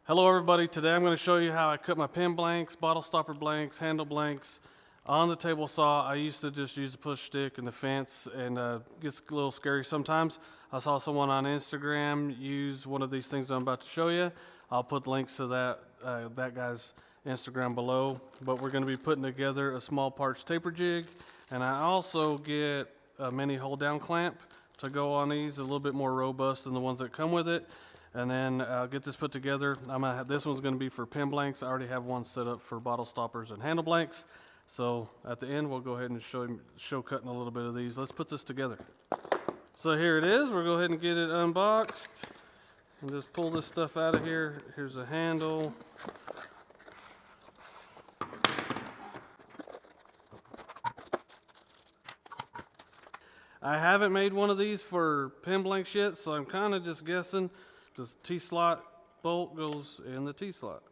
Hello everybody, today I'm going to show you how I cut my pin blanks, bottle stopper blanks, handle blanks on the table saw. I used to just use a push stick and the fence, and it gets a little scary sometimes. I saw someone on Instagram use one of these things I'm about to show you. I'll put links to that guy's Instagram below, but we're going to be putting together a small parts taper jig, and I also get a mini hold down clamp to go on these, a little bit more robust than the ones that come with it. And then I'll get this put together. This one's going to be for pin blanks. I already have one set up for bottle stoppers and handle blanks. So at the end, we'll go ahead and show cutting a little bit of these. Let's put this together. So here it is. We'll go ahead and get it unboxed and just pull this stuff out of here. Here's a handle. I haven't made one of these for pin blanks yet, so I'm kind of just guessing. This T-slot bolt goes in the T-slot.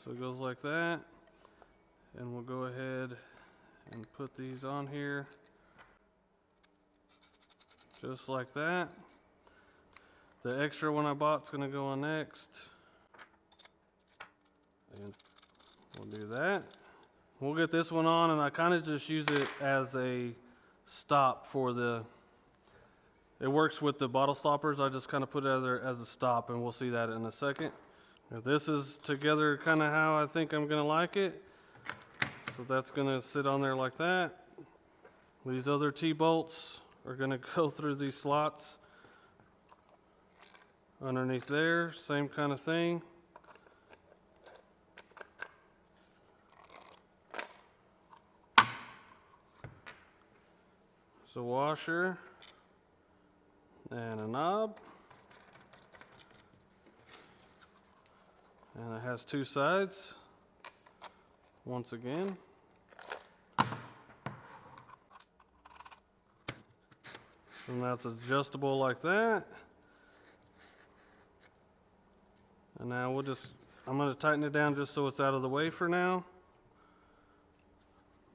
So it goes like that. And we'll go ahead and put these on here. Just like that. The extra one I bought is going to go on next. And we'll do that. We'll get this one on, and I kind of just use it as a stop for the... It works with the bottle stoppers. I just kind of put it there as a stop, and we'll see that in a second. Now, this is together kind of how I think I'm going to like it. So that's going to sit on there like that. These other T-bolts are going to go through these slots underneath there. Same kind of thing. There's a washer. And a knob, and it has two sides once again. And that's adjustable like that. And now I'm going to tighten it down just so it's out of the way for now.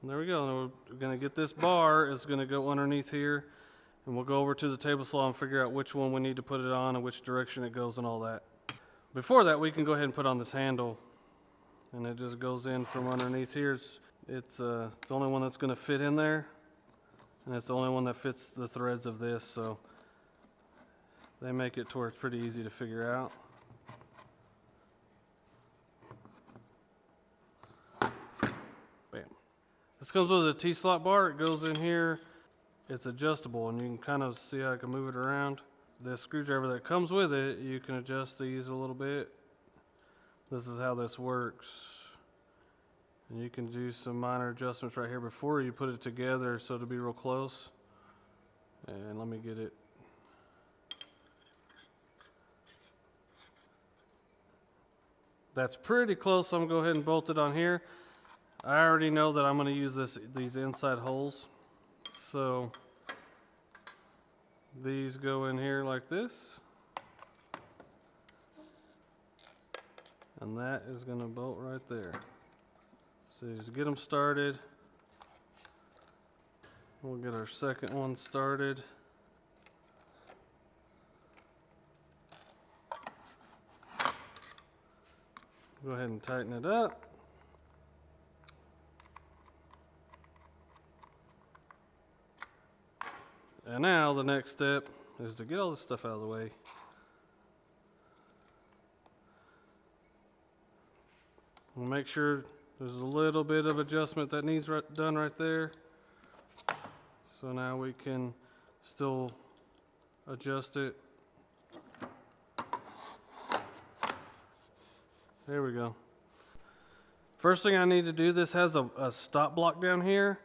And there we go. And we're going to get this bar, it's going to go underneath here. And we'll go over to the table saw and figure out which one we need to put it on and which direction it goes and all that. Before that, we can go ahead and put on this handle. And it just goes in from underneath here. It's the only one that's going to fit in there. And it's the only one that fits the threads of this. So they make it to where it's pretty easy to figure out. Bam. This comes with a T-slot bar. It goes in here. It's adjustable, and you can kind of see how I can move it around. The screwdriver that comes with it, you can adjust these a little bit. This is how this works. And you can do some minor adjustments right here before you put it together so it'll be real close. And let me get it. That's pretty close, so I'm going to go ahead and bolt it on here. I already know that I'm going to use these inside holes. So these go in here like this, and that is going to bolt right there. So just get them started. We'll get our second one started. Go ahead and tighten it up. And now the next step is to get all this stuff out of the way. We'll make sure there's a little bit of adjustment that needs done right there. So now we can still adjust it. There we go. First thing I need to do, this has a stop block down here.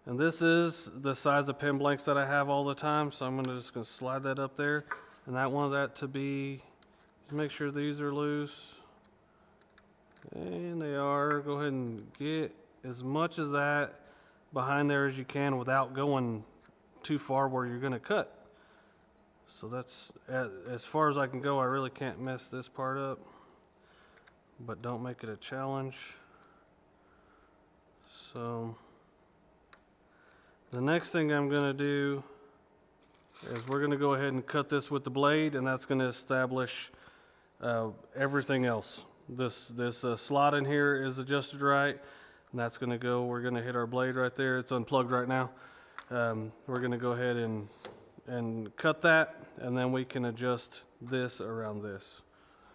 And this is the size of pin blanks that I have all the time, so I'm just going to slide that up there. And I want that to be, just make sure these are loose. And they are. Go ahead and get as much of that behind there as you can without going too far where you're going to cut. So that's as far as I can go. I really can't mess this part up, but don't make it a challenge. So the next thing I'm going to do is we're going to go ahead and cut this with the blade, and that's going to establish everything else. This slot in here is adjusted right, and that's going to go. We're going to hit our blade right there. It's unplugged right now. We're going to go ahead and cut that, and then we can adjust this around this.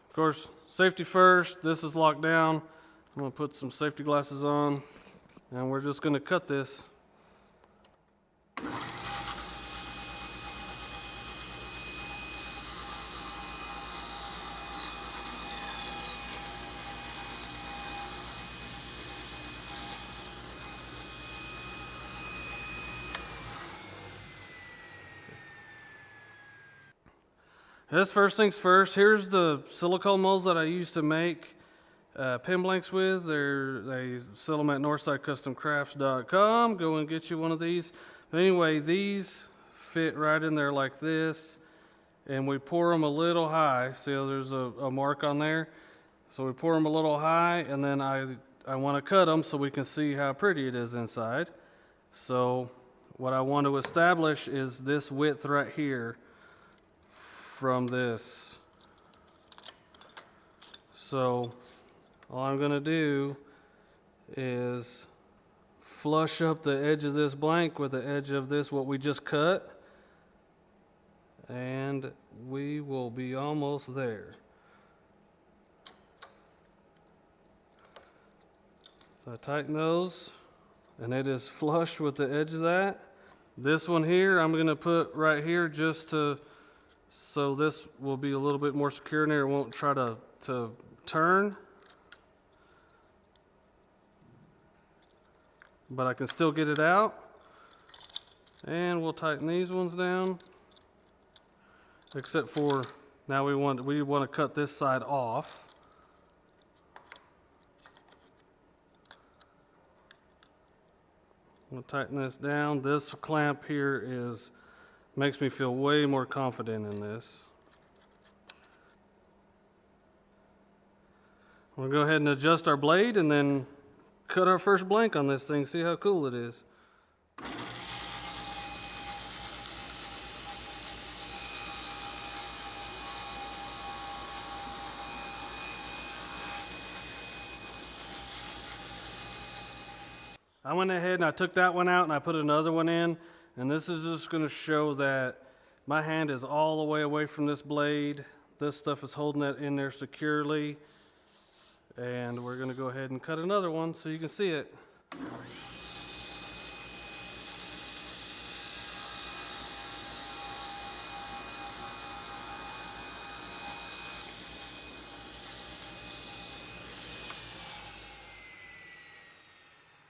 Of course, safety first. This is locked down. I'm going to put some safety glasses on, and we're just going to cut this. This first things first. Here's the silicone molds that I used to make pin blanks with. They sell them at northsidecustomcrafts.com. Go and get you one of these. But anyway, these fit right in there like this, and we pour them a little high. See how there's a mark on there? So we pour them a little high, and then I want to cut them so we can see how pretty it is inside. So what I want to establish is this width right here from this. So all I'm going to do is flush up the edge of this blank with the edge of this, what we just cut, and we will be almost there. So I tighten those, and it is flush with the edge of that. This one here I'm going to put right here just to, so this will be a little bit more secure in there. It won't try to turn. But I can still get it out. And we'll tighten these ones down. Except for now we want to cut this side off. We'll tighten this down. This clamp here makes me feel way more confident in this. We'll go ahead and adjust our blade and then cut our first blank on this thing. See how cool it is. I went ahead and I took that one out and I put another one in, and this is just going to show that my hand is all the way away from this blade. This stuff is holding that in there securely, and we're going to go ahead and cut another one so you can see it.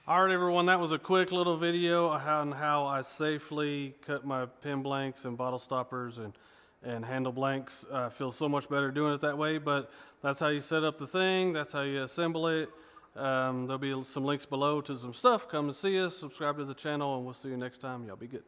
Alright everyone, that was a quick little video on how I safely cut my pin blanks and bottle stoppers and handle blanks. I feel so much better doing it that way, but that's how you set up the thing, that's how you assemble it. There'll be some links below to some stuff. Come and see us, subscribe to the channel, and we'll see you next time. Y'all be good.